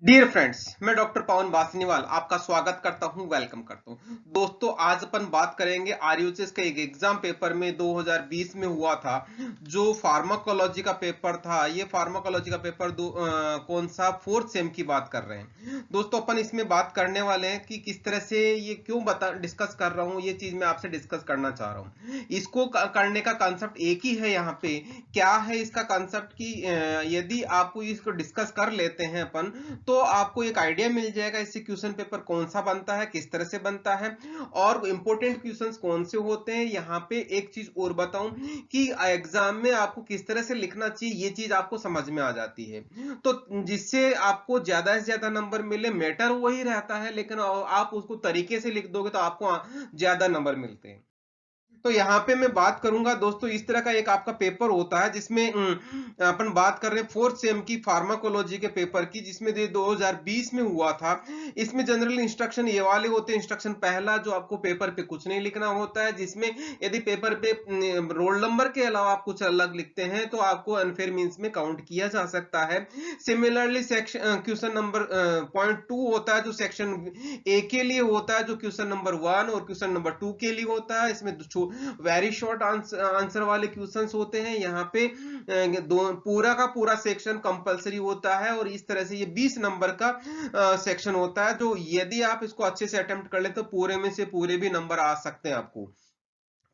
Dear friends, मैं doctor पवन बासनीवाल आपका स्वागत करता हूं, वेलकम करता हूं। दोस्तों, आज अपन बात करेंगे आरयूएचएस का एक एग्जाम पेपर में 2020 में हुआ था, जो फार्माकोलॉजी का पेपर था। ये फार्माकोलॉजी का पेपर कौन सा, फोर्थ सेम की बात कर रहे हैं। दोस्तों, अपन इसमें बात करने वाले हैं कि किस तरह से ये क्यों डिस्कस कर रहा हूं। ये चीज मैं आपसे डिस्कस करना चाह रहा हूं। इसको करने का कंसेप्ट एक ही है। यहाँ पे क्या है इसका कंसेप्ट कि यदि आपको इसको डिस्कस कर लेते हैं अपन, तो आपको एक आइडिया मिल जाएगा इससे क्वेश्चन पेपर कौन सा बनता है, किस तरह से बनता है और इंपॉर्टेंट क्वेश्चंस कौन से होते हैं। यहाँ पे एक चीज और बताऊं कि एग्जाम में आपको किस तरह से लिखना चाहिए, ये चीज आपको समझ में आ जाती है। तो जिससे आपको ज्यादा से ज्यादा नंबर मिले, मैटर वही रहता है, लेकिन आप उसको तरीके से लिख दोगे तो आपको ज्यादा नंबर मिलते हैं। तो यहाँ पे मैं बात करूंगा दोस्तों, इस तरह का एक आपका पेपर होता है जिसमें अपन बात कर रहे हैं फोर्थ सेम की फार्माकोलॉजी के पेपर की, जिसमें 2020 में हुआ था। इसमें जनरल इंस्ट्रक्शन ये वाले होते हैं। इंस्ट्रक्शन पहला, जो आपको पेपर पे कुछ नहीं लिखना होता है, जिसमें यदि पेपर पे रोल नंबर के अलावा आप कुछ अलग लिखते हैं तो आपको अनफेयर मींस में काउंट किया जा सकता है। Similarly section question number point 2 होता है, जो सेक्शन ए के लिए होता है, जो क्वेश्चन नंबर 1 और क्वेश्चन नंबर 2 के लिए होता है। इसमें वेरी शॉर्ट आंसर वाले क्वेश्चंस होते हैं। यहाँ पे पूरा का पूरा सेक्शन कंपलसरी होता है और इस तरह से ये 20 नंबर का सेक्शन होता है, जो यदि आप इसको अच्छे से अटेम्प्ट कर ले तो पूरे में से पूरे भी नंबर आ सकते हैं आपको।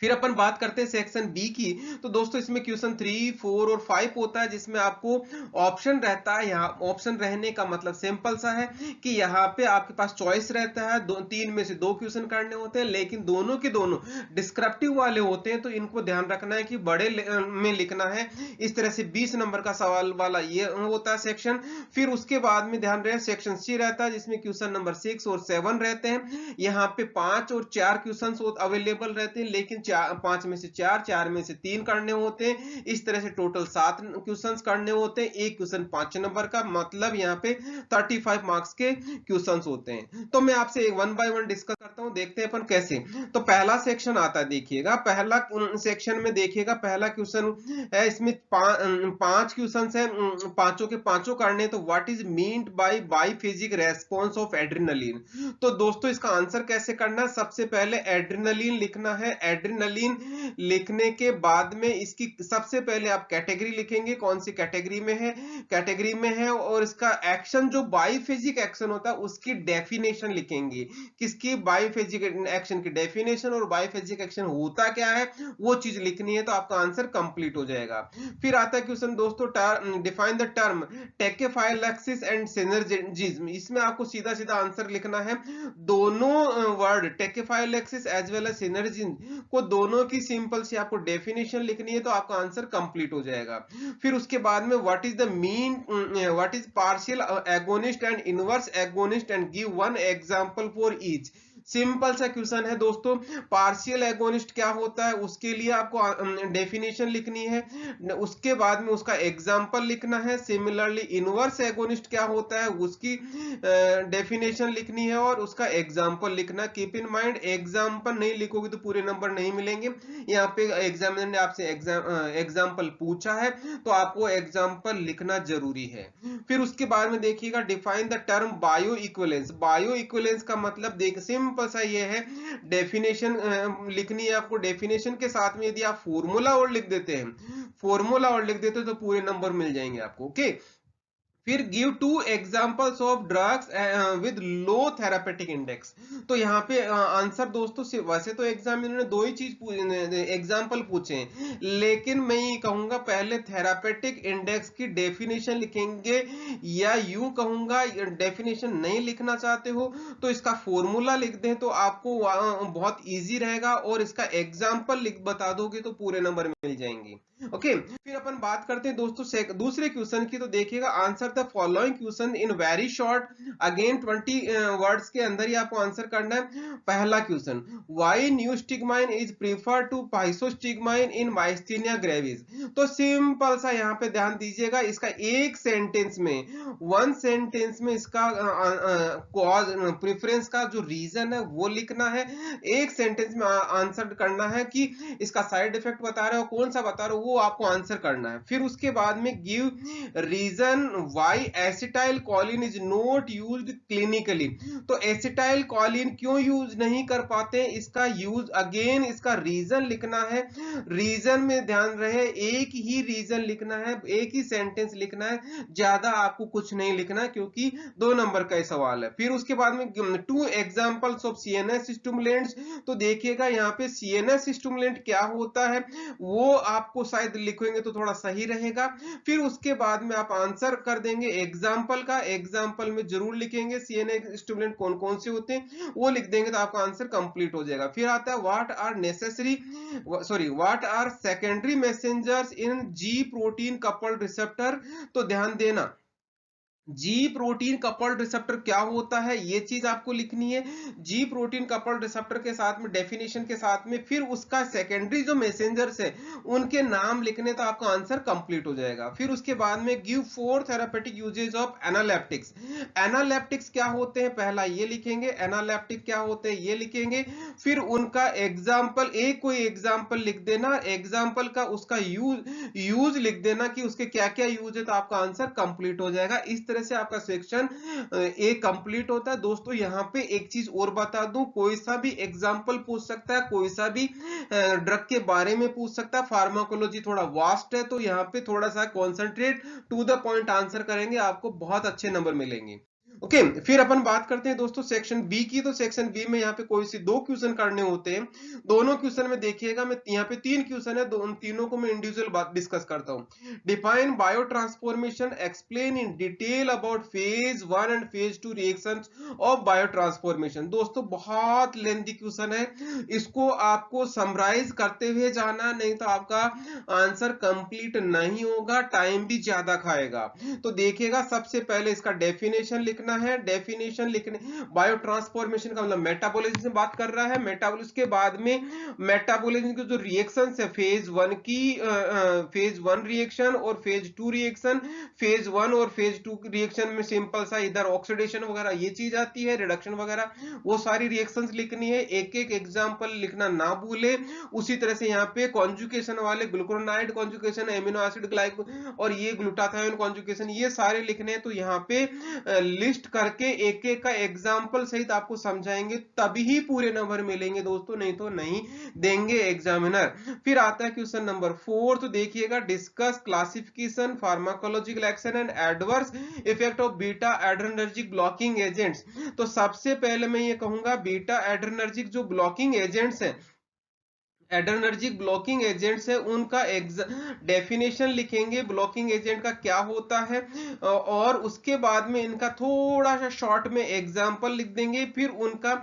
फिर अपन बात करते हैं सेक्शन बी की। तो दोस्तों, इसमें क्वेश्चन 3, 4 और 5 होता है, जिसमें आपको ऑप्शन रहता है। यहाँ ऑप्शन रहने का मतलब सिंपल सा है कि यहाँ पे आपके पास चॉइस रहता है, तीन में से दो क्वेश्चन करने होते हैं, लेकिन दोनों के दोनों डिस्क्रिप्टिव वाले होते हैं। तो इनको ध्यान रखना है कि बड़े में लिखना है। इस तरह से 20 नंबर का सवाल वाला ये होता है सेक्शन। फिर उसके बाद में ध्यान रहे, सेक्शन सी रहता है, जिसमें क्वेश्चन नंबर 6 और 7 रहते हैं। यहाँ पे 5 और 4 क्वेश्चन अवेलेबल रहते हैं, लेकिन 5 में से 4, 4 में से 3 करने होते हैं। इस तरह से टोटल 7 क्वेश्चंस करने होते हैं। एक क्वेश्चन 5 नंबर का, मतलब यहाँ पे 35 मार्क्स के क्वेश्चंस होते हैं। तो मैं आपसे वन बाय वन डिस्कस करता हूँ, देखते हैं अपन कैसे। तो पहला सेक्शन आता है, देखिएगा पहला सेक्शन में देखिएगा, पहला क्वेश्चन है, इसमें 5 क्वेश्चन है, पांचों के पांचों करने। तो what is meant by biphasic response of adrenaline. तो दोस्तों, इसका आंसर कैसे करना है, सबसे पहले एड्रेनलिन लिखना है। एड्रेनलिन लिखने के बाद में इसकी सबसे पहले आप कैटेगरी लिखेंगे, कौन सी कैटेगरी में है, और इसका एक्शन, जो बाइफेजिक एक्शन होता है, उसकी डेफिनेशन लिखेंगे। किसकी, बाइफेजिक एक्शन की डेफिनेशन, और बाइफेजिक एक्शन होता क्या है वो चीज लिखनी है। तो आपका आंसर कंप्लीट हो जाएगा। फिर आता है क्वेश्चन दोस्तों, define the term tachyphylaxis and synergism. इसमें आपको सीधा सीधा आंसर लिखना है। दोनों word tachyphylaxis as well as synergism को, दोनों की सिंपल सी आपको डेफिनेशन लिखनी है, तो आपका आंसर कंप्लीट हो जाएगा। फिर उसके बाद में what is the mean, what is partial agonist and inverse agonist and give one example for each. Simple सा क्वेश्चन है दोस्तों। पार्शियल एगोनिस्ट क्या होता है, उसके लिए आपको डेफिनेशन लिखनी है, उसके बाद में उसका एग्जांपल लिखना है। सिमिलरली इनवर्स एगोनिस्ट क्या होता है, उसकी डेफिनेशन लिखनी है और उसका एग्जांपल लिखना। कीप इन माइंड, एग्जांपल नहीं लिखोगे तो पूरे नंबर नहीं मिलेंगे। यहाँ पे एग्जामिनर ने आपसे एग्जांपल पूछा है, तो आपको एग्जांपल लिखना जरूरी है। फिर उसके बाद में देखिएगा, define the term bio equivalence. Bio equivalence का मतलब देख सिंपल सा ये है, डेफिनेशन लिखनी है आपको। डेफिनेशन के साथ में यदि आप फॉर्मूला और लिख देते हो तो पूरे नंबर मिल जाएंगे आपको। ओके। फिर give 2 examples of drugs with low therapeutic index. तो यहाँ पे आंसर दोस्तों, वैसे तो एग्जामिनर ने दो ही चीज एग्जांपल पूछे हैं, लेकिन मैं ये कहूंगा पहले थेरापेटिक इंडेक्स की डेफिनेशन लिखेंगे, या यूं कहूंगा डेफिनेशन नहीं लिखना चाहते हो तो इसका फॉर्मूला लिख दें, तो आपको बहुत इजी रहेगा, और इसका एग्जाम्पल लिख बता दोगे तो पूरे नंबर मिल जाएंगे। ओके। फिर अपन बात करते हैं दोस्तों दूसरे क्वेश्चन की। तो देखिएगा, answer the following question in very short, again 20 words के अंदर ही आपको आंसर करना है। पहला question, why neostigmine is prefer to physostigmine in myasthenia gravis. तो सिंपल सा यहाँ पे ध्यान दीजिएगा, इसका एक सेंटेंस में, वन सेंटेंस में इसका कॉज प्रेफरेंस का जो रीजन है वो लिखना है। एक सेंटेंस में आंसर करना है कि इसका साइड इफेक्ट बता रहे हो, कौन सा बता रहे हो, वो आपको आंसर करना है। फिर उसके बाद में give reason why acetyl choline is not used clinically. तो एसिटाइल कोलिन क्यों यूज नहीं कर पाते, इसका यूज अगेन इसका रीजन लिखना है। रीजन में ध्यान रहे, एक ही रीजन लिखना है, एक ही सेंटेंस लिखना है, ज्यादा आपको कुछ नहीं लिखना क्योंकि 2 नंबर का सवाल है। फिर उसके बाद में 2 एग्जांपल्स ऑफ सीएनएस स्टिमुलेंट्स। तो देखिएगा यहाँ पे सीएनएस स्टिमुलेंट क्या होता है वो आपको शायद लिखेंगे तो थोड़ा सही रहेगा। फिर उसके बाद में आप आंसर कर देंगे एग्जाम्पल का, एग्जाम्पल में जरूर लिखेंगे सीएनएस स्टिमुलेंट कौन कौन से होते हैं, वो लिख देंगे तो आपका आंसर कंप्लीट हो जाएगा। फिर आता है what are secondary messengers in G protein coupled receptor. तो ध्यान देना, जी प्रोटीन कपल्ड रिसेप्टर क्या होता है ये चीज आपको लिखनी है। जी प्रोटीन कपल्ड रिसेप्टर के साथ में डेफिनेशन के साथ में फिर उसका सेकेंडरी जो मैसेंजर्स है उनके नाम लिखने तो आपका आंसर कंप्लीट हो जाएगा। फिर उसके बाद में give 4 therapeutic uses of analeptics. Analeptics क्या होते हैं पहला ये लिखेंगे, एनालेप्टिक क्या होते हैं ये लिखेंगे। फिर उनका एग्जाम्पल, एक कोई एग्जाम्पल लिख देना, एग्जाम्पल का उसका यूज लिख देना कि उसके क्या क्या यूज है तो आपका आंसर कंप्लीट हो जाएगा। इस तरह से आपका सेक्शन ए कंप्लीट होता है। दोस्तों यहाँ पे एक चीज और बता दूं, कोई सा भी एग्जांपल पूछ सकता है, कोई सा भी ड्रग के बारे में पूछ सकता है। फार्माकोलॉजी थोड़ा वास्ट है तो यहाँ पे थोड़ा सा concentrate to the point answer करेंगे, आपको बहुत अच्छे नंबर मिलेंगे। ओके फिर अपन बात करते हैं दोस्तों सेक्शन बी की। तो सेक्शन बी में यहाँ पे कोई सी 2 क्वेश्चन करने होते हैं। दोनों क्वेश्चन में देखिएगा, मैं यहाँ पे 3 क्वेश्चन है, उन तीनों को मैं इंडिविजुअल बात डिस्कस करता हूँ। Define bio transformation, explain in detail about phase 1 and phase 2 reactions of bio transformation. दोस्तों बहुत लेंथी क्वेश्चन है, इसको आपको समराइज करते हुए जाना, नहीं तो आपका आंसर कंप्लीट नहीं होगा, टाइम भी ज्यादा खाएगा। तो देखिएगा सबसे पहले इसका डेफिनेशन लिखना है। डेफिनेशन लिखने, बायो ट्रांसफॉर्मेशन का मतलब मेटाबॉलिज्म से बात कर रहा है। मेटाबॉलिज्म के बाद में मेटाबॉलिज्म के जो रिएक्शंस है फेज 1 की, फेज 1 रिएक्शन और फेज 2 रिएक्शन। फेज 1 और फेज 2 रिएक्शन में सिंपल सा इधर ऑक्सीडेशन वगैरह ये चीज आती है, रिडक्शन वगैरह, वो सारी रिएक्शंस लिखनी है। एक एक एग्जांपल लिखना ना भूले। उसी तरह से यहाँ पे कॉन्जुगेशन वाले ग्लूकोनाइड कॉन्जुगेशन, एमिनो एसिड ग्लाइको और ये ग्लूटाथायोन कॉन्जुगेशन, ये सारे लिखने हैं। तो यहाँ पे लिस्ट करके एक एक का एग्जाम्पल सहित आपको समझाएंगे तभी ही पूरे नंबर मिलेंगे दोस्तों, नहीं तो नहीं देंगे एग्जामिनर। फिर आता है क्वेश्चन नंबर 4। तो देखिएगा, discuss classification, pharmacological action and adverse effect of beta adrenergic blocking agents. तो सबसे पहले मैं ये कहूंगा बीटा एड्रेनर्जिक जो ब्लॉकिंग एजेंट्स है, एड्रेनर्जिक ब्लॉकिंग एजेंट्स है, उनका डेफिनेशन लिखेंगे, ब्लॉकिंग एजेंट का क्या होता है, और उसके बाद में इनका थोड़ा सा शॉर्ट में एग्जांपल लिख देंगे। फिर उनका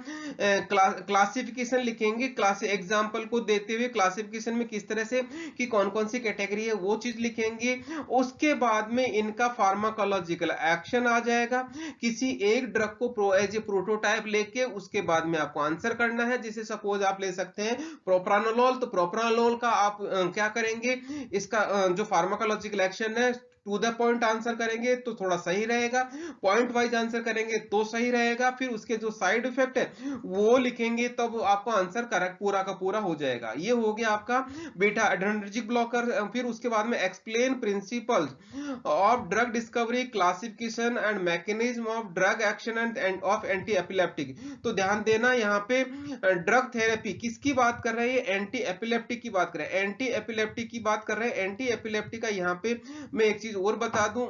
क्लासिफिकेशन लिखेंगे, क्लास एग्जांपल को देते हुए क्लासिफिकेशन में किस तरह से कि कौन कौन सी कैटेगरी है वो चीज लिखेंगे। उसके बाद में इनका फार्माकोलॉजिकल एक्शन आ जाएगा, किसी एक ड्रग को एज ए प्रोटोटाइप लेके उसके बाद में आपको आंसर करना है। जैसे सपोज आप ले सकते हैं प्रोप्रानोलोल, तो प्रोप्रानोलोल का आप क्या करेंगे, इसका जो फार्माकोलॉजिकल एक्शन है टू द पॉइंट आंसर करेंगे तो थोड़ा सही रहेगा, पॉइंट वाइज आंसर करेंगे तो सही रहेगा। फिर उसके जो साइड इफेक्ट है वो लिखेंगे तब आपको आंसर करेक्ट पूरा का पूरा हो जाएगा। ये हो गया आपका बीटा एड्रेनर्जिक ब्लॉकर। फिर उसके बाद में explain principles of drug discovery, classification and mechanism of drug action end of anti epileptic. तो ध्यान देना यहाँ पे ड्रग थेरेपी किसकी बात कर रहे हैं, एंटी एपिलेप्टिक की बात कर रहे हैं, एंटी एपिलेप्टिक की बात कर रहे हैं। एंटी एपिलेप्टिक का यहाँ पे मैं एक चीज और बता दूं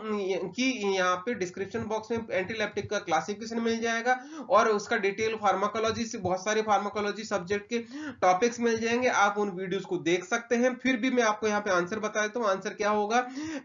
कि यहाँ पे डिस्क्रिप्शन बॉक्स में एंटीलेप्टिक का क्लासिफिकेशन मिल जाएगा और उसका डिटेल फार्माकोलॉजी से बहुत सारे फार्माकोलॉजी सब्जेक्ट के टॉपिक्स मिल जाएंगे, आप उन वीडियोस को देख सकते हैं। फिर भी मैं आपको यहाँ पे आंसर बता देता हूँ। आंसर क्या होगा,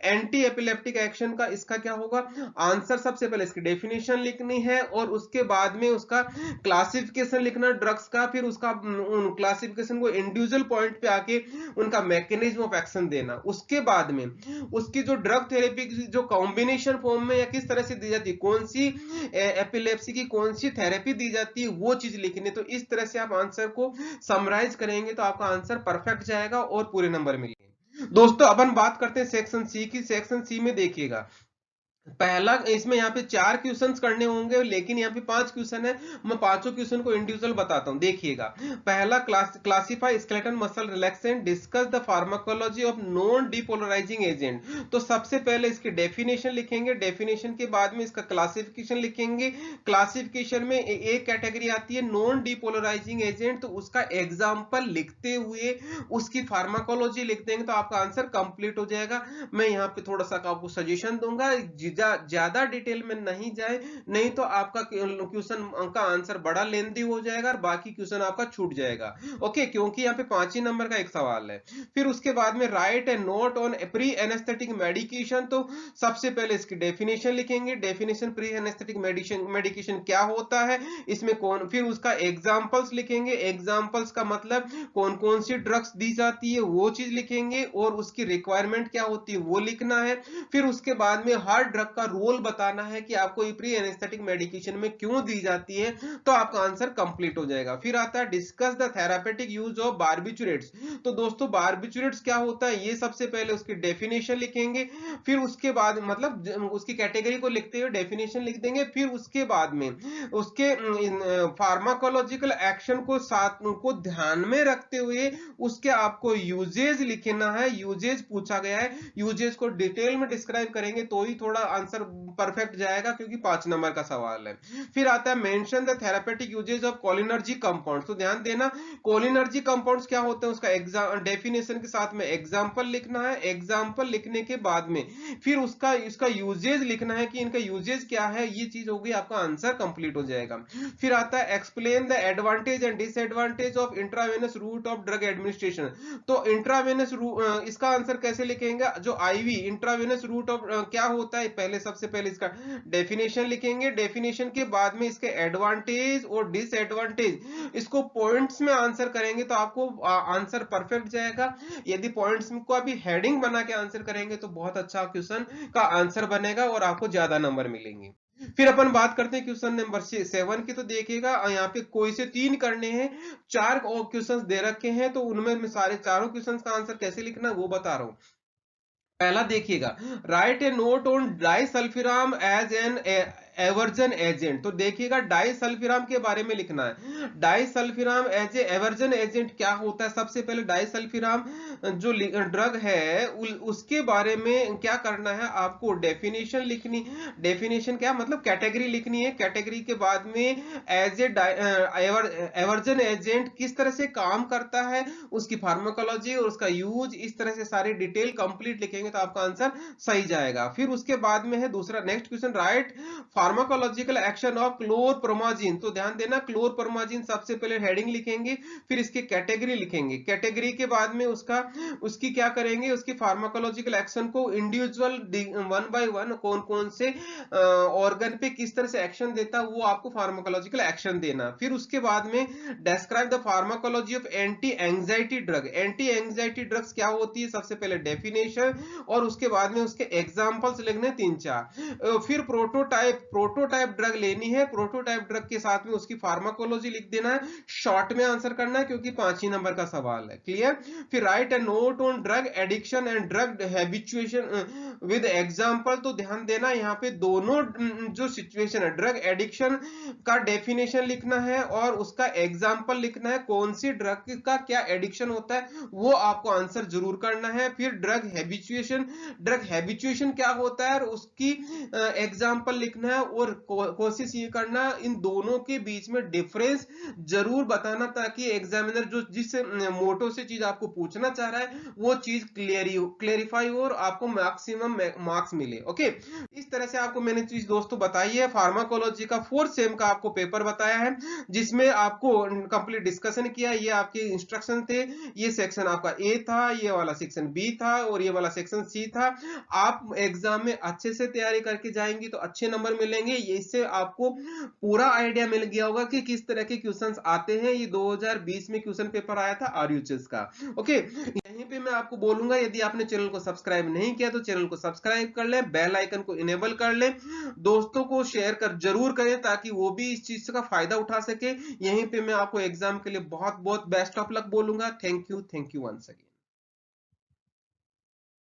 एंटी एपिलेप्टिक एक्शन का इसका क्या होगा आंसर, सबसे पहले इसकी डेफिनेशन लिखनी है और उसके बाद में उसका क्लासिफिकेशन लिखना ड्रग्स का, फिर उसका क्लासिफिकेशन को इंडिविजुअल पॉइंट पे आके उनका मैकेनिज्म ऑफ एक्शन देना। उसके बाद में उसकी जो ड्रग थेरेपी जो कॉम्बिनेशन फॉर्म में या किस तरह से दी जाती है, कौन सी एपिलेप्सी की कौन सी थेरेपी दी जाती है वो चीज लिखनी। तो इस तरह से आप आंसर को समराइज करेंगे तो आपका आंसर परफेक्ट जाएगा और पूरे नंबर मिलेंगे। दोस्तों अपन बात करते हैं सेक्शन सी की। सेक्शन सी में देखिएगा, पहला इसमें यहाँ पे 4 क्वेश्चंस करने होंगे, लेकिन यहाँ पे 5 क्वेश्चन है। मैं पांचों क्वेश्चन को इंडिविजुअल बताता हूँ, देखिएगा। पहला, classify skeleton muscle relaxant, discuss the pharmacology of non depolarising agent. तो सबसे पहले इसकी डेफिनेशन लिखेंगे, डेफिनेशन के बाद में इसका क्लासिफिकेशन लिखेंगे। क्लासिफिकेशन में एक कैटेगरी आती है नॉन डिपोलराइजिंग एजेंट, तो उसका एग्जाम्पल लिखते हुए उसकी फार्माकोलॉजी लिख देंगे तो आपका आंसर कंप्लीट हो जाएगा। मैं यहाँ पे थोड़ा सा आपको सजेशन दूंगा, ज्यादा डिटेल में नहीं जाए, नहीं तो आपका क्वेश्चन का आंसर बड़ा लेंदी हो जाएगा और बाकी क्वेश्चन आपका छूट जाएगा। ओके, क्योंकि यहाँ पे 5 ही नंबर का एक सवाल है। फिर उसके बाद में right a note on pre anaesthetic medication. तो सबसे पहले इसकी डेफिनेशन लिखेंगे, डेफिनेशन प्री एनेस्थेटिक मेडिकेशन क्या होता है, इसमें कौन, फिर उसका एग्जांपल्स लिखेंगे, एग्जांपल्स का मतलब कौन कौन सी ड्रग्स दी जाती है वो चीज लिखेंगे, और उसकी रिक्वायरमेंट क्या होती है वो लिखना है। फिर उसके बाद में हर ड्रग का रोल बताना है कि आपको प्री एनेस्थेटिक मेडिकेशन में क्यों दी जाती है, तो आपका आंसर कंप्लीट हो जाएगा। फिर आता है discuss the therapeutic use of barbiturates. तो दोस्तों बार्बिचुरेट्स क्या होता है ये सबसे पहले उसकी डेफिनेशन लिखेंगे, फिर उसके बाद मतलब उसकी कैटेगरी को लिखते हुए डेफिनेशन लिख देंगे। फिर उसके बाद में उसके फार्माकोलॉजिकल एक्शन को साथ को ध्यान में रखते हुए उसके आपको यूजेज लिखना है। यूजेज पूछा गया है, यूजेज को डिटेल में डिस्क्राइब करेंगे तो ही थोड़ा आंसर परफेक्ट जाएगा, क्योंकि 5 नंबर का सवाल है। फिर आता है mention the therapeutic uses of cholinergic compounds. तो ध्यान देना, कोलिनर्जी कंपाउंड्स क्या होते हैं उसका डेफिनेशन के साथ में एग्जांपल लिखना है। एग्जांपल लिखने के बाद में फिर इसका यूजेज लिखना है कि इनका यूजेज क्या है, ये चीज होगी, आपका आंसर कंप्लीट हो जाएगा। फिर आता है explain the advantage and disadvantage of intravenous route of drug administration. तो इंट्रावेनस इसका आंसर कैसे लिखेंगे, जो आईवी इंट्रावेनस रूट ऑफ क्या होता है, पहले सबसे पहले इसका डेफिनेशन लिखेंगे, डेफिनेशन के बाद में इसके एडवांटेज और डिसएडवांटेज इसको पॉइंट्स में आंसर करेंगे तो आपको आंसर परफेक्ट जाएगा। यदि पॉइंट्स को अभी हेडिंग बना के आंसर करेंगे तो बहुत अच्छा क्वेश्चन का आंसर बनेगा और आपको ज्यादा नंबर मिलेंगे। फिर अपन बात करते हैं क्वेश्चन नंबर 7 की। तो देखिएगा यहाँ पे कोई से 3 करने हैं, 4 क्वेश्चंस दे रखे हैं, तो उनमें मैं सारे चारों क्वेश्चंस का आंसर कैसे लिखना है वो बता रहा हूँ। पहला देखिएगा, write a note on disulfiram as an aversion agent. तो देखिएगा डाइसल्फिराम के बारे में लिखना है। Disulfiram as a aversion agent क्या होता है, सबसे पहले डाइसल्फिराम जो ड्रग है उसके बारे में क्या करना है, आपको डेफिनेशन लिखनी। डेफिनेशन क्या मतलब कैटेगरी लिखनी है, कैटेगरी के बाद में एज ए एवर्जन एजेंट किस तरह से काम करता है, उसकी फार्माकोलॉजी और उसका यूज, इस तरह से सारी डिटेल कंप्लीट लिखेंगे तो आपका आंसर सही जाएगा। फिर उसके बाद में है दूसरा next question, write pharmacological action of chlorpromazine. तो ध्यान देना, क्लोरप्रोमाजिन सबसे पहले हेडिंग लिखेंगे, फिर इसकी कैटेगरी लिखेंगे, कैटेगरी के बाद में उसकी क्या करेंगे, उसकी फार्माकोलॉजिकल एक्शन को इंडिविजुअल 1 बाय 1 कौन कौन से ऑर्गन पे किस तरह से एक्शन देता है वो आपको फार्माकोलॉजिकल एक्शन देना। फिर उसके बाद में describe the pharmacology of anti anxiety drug. Anti anxiety drugs क्या होती है, सबसे पहले डेफिनेशन और उसके बाद में उसके एग्जांपल्स लिखने 3-4। फिर प्रोटोटाइप ड्रग लेनी है, प्रोटोटाइप ड्रग के साथ में उसकी फार्माकोलॉजी लिख देना है, शॉर्ट में आंसर करना है क्योंकि 5 ही नंबर का सवाल है। क्लियर। फिर right a note on drug addiction and drug habituation with example. तो ध्यान देना यहाँ पे दोनों जो सिचुएशन है, ड्रग एडिक्शन का डेफिनेशन लिखना है और उसका एग्जांपल लिखना है, कौन सी ड्रग का क्या एडिक्शन होता है वो आपको आंसर जरूर करना है। फिर ड्रग हैबिचुएशन क्या होता है और उसकी एग्जांपल लिखना है, और कोशिश ये करना इन दोनों के बीच में डिफरेंस जरूर बताना, ताकि एग्जामिनर जो जिस मोटो से चीज आपको पूछना चाह रहा है वो चीज क्लेरिफाई हो और आपको मैक्सिमम मार्क्स मिले। ओके, इस तरह से आपको मैंने चीज दोस्तों बताई है। फार्माकोलॉजी का 4th सेम का आपको पेपर बताया है, जिसमें आपको कंप्लीट डिस्कशन किया, ये आपके इंस्ट्रक्शन थे, ये सेक्शन आपका ए था, ये वाला सेक्शन बी था और ये वाला सेक्शन सी था। आप एग्जाम में अच्छे से तैयारी करके जाएंगे तो अच्छे नंबर मिलेंगे। इससे आपको पूरा आइडिया मिल गया होगा कि किस तरह के क्वेश्चंस आते हैं। ये 2020 में क्वेश्चन पेपर आया था आरयूएचएस का। ओके, यहीं पे मैं आपको बोलूंगा यदि आपने चैनल को सब्सक्राइब नहीं किया तो चैनल को सब्सक्राइब कर लें, बेल आइकन को इनेबल कर लें, दोस्तों को शेयर कर जरूर करें ताकि वो भी इस चीज का फायदा उठा सके। यहीं पे मैं आपको एग्जाम के लिए बहुत बहुत बेस्ट ऑफ लक बोलूंगा। Thank you once again.